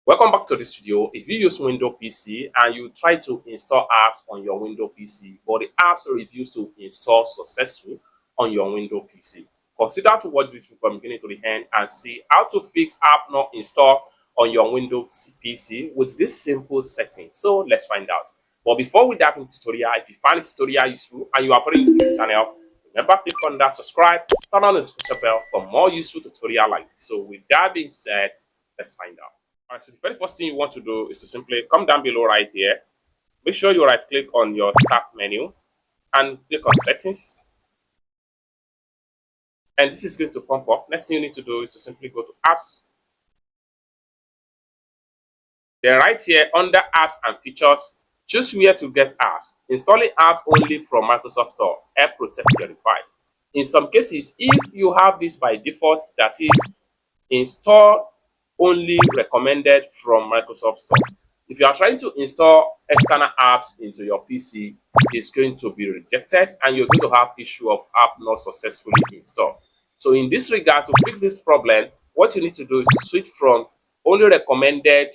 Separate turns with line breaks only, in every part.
Welcome back to this video. If you use Windows PC and you try to install apps on your Windows PC, but the apps refuse to install successfully on your Windows PC, consider to watch this video from beginning to the end and see how to fix app not installed on your Windows PC with this simple setting. So let's find out. But before we dive into the tutorial, if you find this tutorial useful and you are very new to this channel, remember click on that subscribe, turn on the notification bell for more useful tutorial like this. So with that being said, let's find out. Alright, so the very first thing you want to do is to simply come down below right here. Make sure you right click on your start menu and click on settings. And this is going to pop up. Next thing you need to do is to simply go to apps. Then right here under apps and features, choose where to get apps. Installing apps only from Microsoft Store. Help protect your device. In some cases, if you have this by default, that is install only recommended from Microsoft Store. If you are trying to install external apps into your PC, it's going to be rejected and you're going to have issue of app not successfully installed. So in this regard, to fix this problem, what you need to do is to switch from only recommended,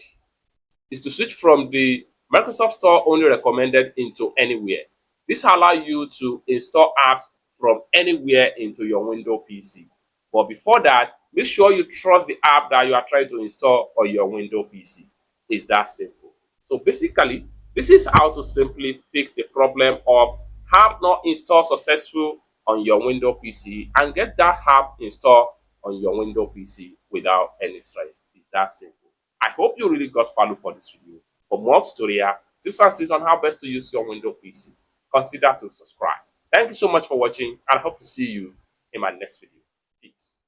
the Microsoft Store only recommended into anywhere. This allows you to install apps from anywhere into your Windows PC. But before that, make sure you trust the app that you are trying to install on your Windows PC. It's that simple. So basically, this is how to simply fix the problem of app not installed successful on your Windows PC and get that app installed on your Windows PC without any stress. It's that simple. I hope you really got value for this video. For more tutorial, tips and tricks on how best to use your Windows PC, consider to subscribe. Thank you so much for watching and I hope to see you in my next video. Peace.